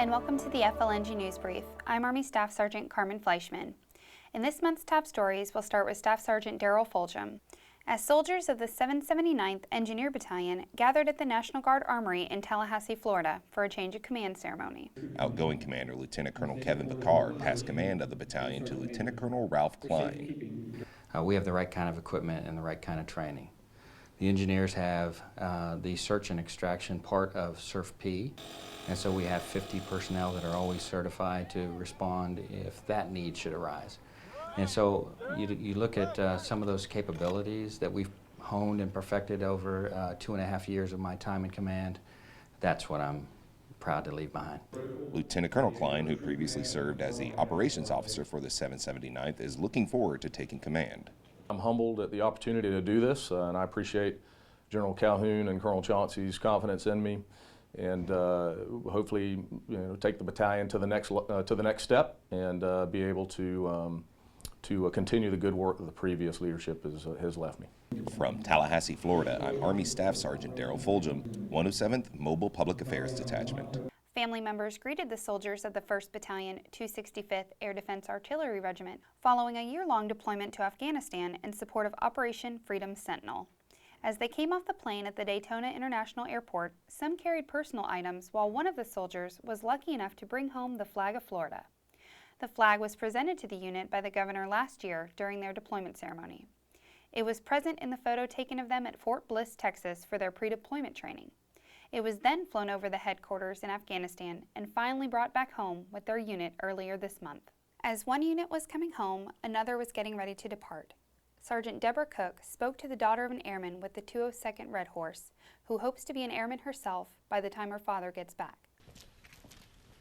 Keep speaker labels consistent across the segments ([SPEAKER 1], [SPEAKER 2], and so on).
[SPEAKER 1] and welcome to the FLNG News Brief. I'm Army Staff Sergeant Carmen Fleischman. In this month's top stories, we'll start with Staff Sergeant Daryl Fulgham. As soldiers of the 779th Engineer Battalion gathered at the National Guard Armory in Tallahassee, Florida for a change of command ceremony.
[SPEAKER 2] Outgoing Commander Lieutenant Colonel Kevin Bacard passed command of the battalion to Lieutenant Colonel Ralph Klein.
[SPEAKER 3] We have the right kind of equipment and the right kind of training. The engineers have the search and extraction part of SURF-P, and so we have 50 personnel that are always certified to respond if that need should arise. And so you look at some of those capabilities that we've honed and perfected over 2.5 years of my time in command. That's what I'm proud to leave behind.
[SPEAKER 2] Lieutenant Colonel Klein, who previously served as the operations officer for the 779th, is looking forward to taking command.
[SPEAKER 4] I'm humbled at the opportunity to do this, and I appreciate General Calhoun and Colonel Chauncey's confidence in me, and hopefully, take the battalion to the next step and be able to continue the good work that the previous leadership has left me.
[SPEAKER 2] From Tallahassee, Florida, I'm Army Staff Sergeant Daryl Fulgham, 107th Mobile Public Affairs Detachment.
[SPEAKER 1] Family members greeted the soldiers of the 1st Battalion, 265th Air Defense Artillery Regiment following a year-long deployment to Afghanistan in support of Operation Freedom Sentinel. As they came off the plane at the Daytona International Airport, some carried personal items while one of the soldiers was lucky enough to bring home the flag of Florida. The flag was presented to the unit by the governor last year during their deployment ceremony. It was present in the photo taken of them at Fort Bliss, Texas for their pre-deployment training. It was then flown over the headquarters in Afghanistan and finally brought back home with their unit earlier this month. As one unit was coming home, another was getting ready to depart. Sergeant Deborah Cook spoke to the daughter of an airman with the 202nd Red Horse, who hopes to be an airman herself by the time her father gets back.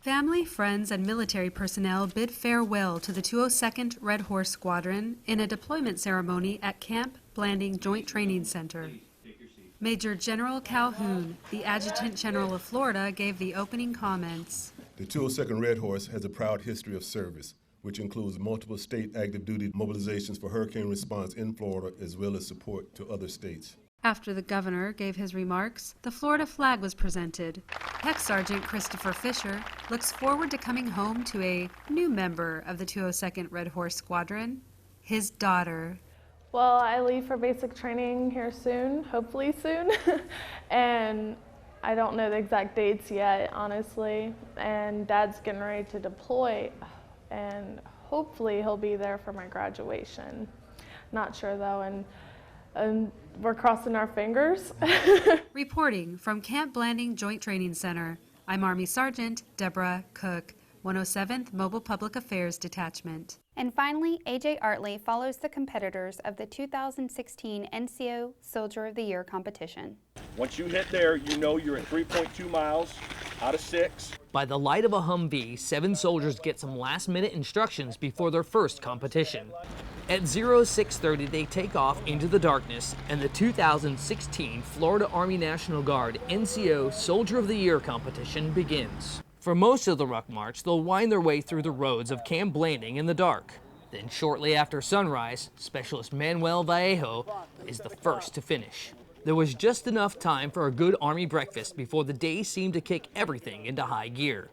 [SPEAKER 5] Family, friends, and military personnel bid farewell to the 202nd Red Horse Squadron in a deployment ceremony at Camp Blanding Joint Training Center. Major General Calhoun, the Adjutant General of Florida, gave the opening comments.
[SPEAKER 6] The 202nd Red Horse has a proud history of service, which includes multiple state active duty mobilizations for hurricane response in Florida, as well as support to other states.
[SPEAKER 5] After the governor gave his remarks, the Florida flag was presented. Tech Sergeant Christopher Fisher looks forward to coming home to a new member of the 202nd Red Horse Squadron, his daughter.
[SPEAKER 7] Well, I leave for basic training here soon, hopefully soon, and I don't know the exact dates yet, honestly, and Dad's getting ready to deploy, and hopefully he'll be there for my graduation. Not sure though, and we're crossing our fingers.
[SPEAKER 5] Reporting from Camp Blanding Joint Training Center, I'm Army Sergeant Deborah Cook, 107th Mobile Public Affairs Detachment.
[SPEAKER 1] And finally, A.J. Artley follows the competitors of the 2016 NCO Soldier of the Year competition.
[SPEAKER 8] Once you hit there, you know you're at 3.2 miles out of 6.
[SPEAKER 9] By the light of a Humvee, 7 soldiers get some last-minute instructions before their first competition. At 0630, they take off into the darkness, and the 2016 Florida Army National Guard NCO Soldier of the Year competition begins. For most of the ruck march, they'll wind their way through the roads of Camp Blanding in the dark. Then shortly after sunrise, Specialist Manuel Vallejo is the first to finish. There was just enough time for a good Army breakfast before the day seemed to kick everything into high gear.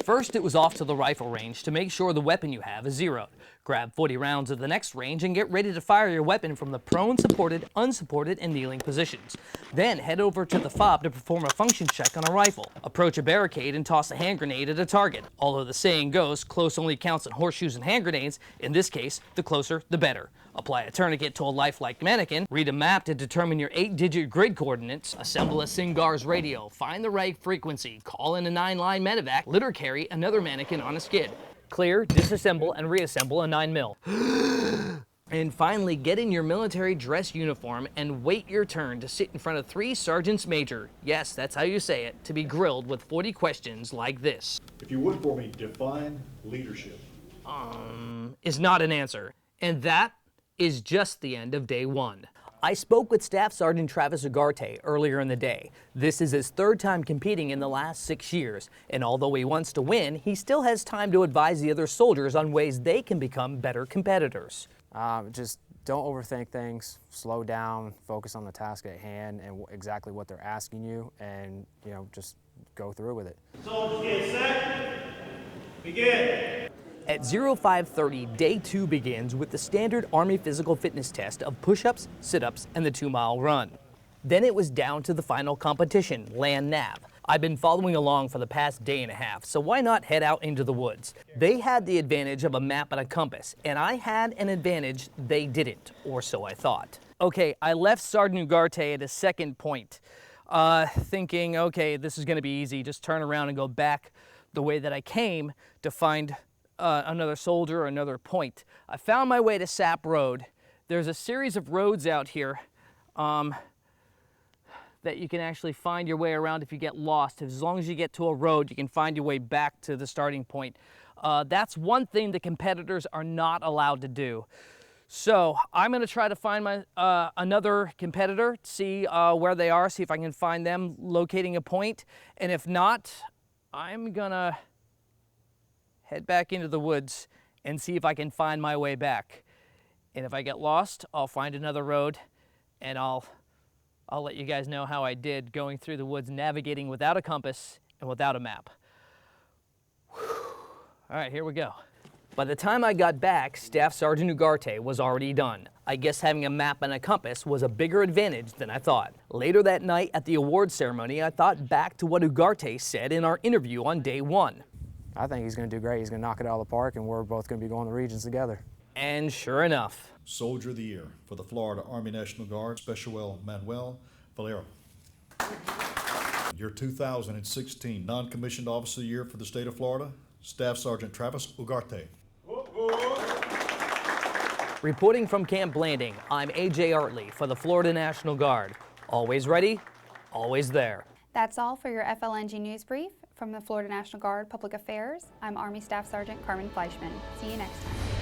[SPEAKER 9] First, it was off to the rifle range to make sure the weapon you have is zeroed. Grab 40 rounds at the next range and get ready to fire your weapon from the prone, supported, unsupported, and kneeling positions. Then head over to the FOB to perform a function check on a rifle. Approach a barricade and toss a hand grenade at a target. Although the saying goes, close only counts in horseshoes and hand grenades, in this case, the closer, the better. Apply a tourniquet to a lifelike mannequin, read a map to determine your 8-digit grid coordinates, assemble a SINGAR's radio, find the right frequency, call in a 9-line medevac, litter carry another mannequin on a skid. Clear, disassemble, and reassemble a 9mm. And finally, get in your military dress uniform and wait your turn to sit in front of 3 sergeants major, yes, that's how you say it, to be grilled with 40 questions like this.
[SPEAKER 10] If you would for me, define leadership.
[SPEAKER 9] Is not an answer. And that is just the end of day 1. I spoke with Staff Sergeant Travis Ugarte earlier in the day. This is his 3rd time competing in the last 6 years, and although he wants to win, he still has time to advise the other soldiers on ways they can become better competitors.
[SPEAKER 11] Just don't overthink things, slow down, focus on the task at hand and exactly what they're asking you, and just go through with it.
[SPEAKER 10] Soldiers get set. Begin.
[SPEAKER 9] At 0530, day 2 begins with the standard Army physical fitness test of push-ups, sit-ups, and the 2-mile run. Then it was down to the final competition, land nav. I've been following along for the past day and a half, so why not head out into the woods? They had the advantage of a map and a compass, and I had an advantage they didn't, or so I thought. Okay, I left Sergeant Ugarte at a second point, thinking, okay, this is gonna be easy, just turn around and go back the way that I came to find another soldier or another point. I found my way to Sap Road. There's a series of roads out here that you can actually find your way around if you get lost. As long as you get to a road, you can find your way back to the starting point. That's one thing the competitors are not allowed to do. So I'm gonna try to find my another competitor, see where they are, see if I can find them locating a point. And if not, I'm gonna head back into the woods and see if I can find my way back. And if I get lost, I'll find another road, and I'll let you guys know how I did going through the woods, navigating without a compass and without a map. Whew. All right, here we go. By the time I got back, Staff Sergeant Ugarte was already done. I guess having a map and a compass was a bigger advantage than I thought. Later that night at the awards ceremony, I thought back to what Ugarte said in our interview on day 1.
[SPEAKER 11] I think he's going to do great. He's going to knock it out of the park, and we're both going to be going to regions together.
[SPEAKER 9] And sure enough,
[SPEAKER 10] Soldier of the Year for the Florida Army National Guard, Special Manuel Valero. Your 2016 Non-Commissioned Officer of the Year for the state of Florida, Staff Sergeant Travis Ugarte.
[SPEAKER 9] reporting from Camp Blanding, I'm A.J. Artley for the Florida National Guard. Always ready, always there.
[SPEAKER 1] That's all for your FLNG News Brief. From the Florida National Guard Public Affairs, I'm Army Staff Sergeant Carmen Fleischman. See you next time.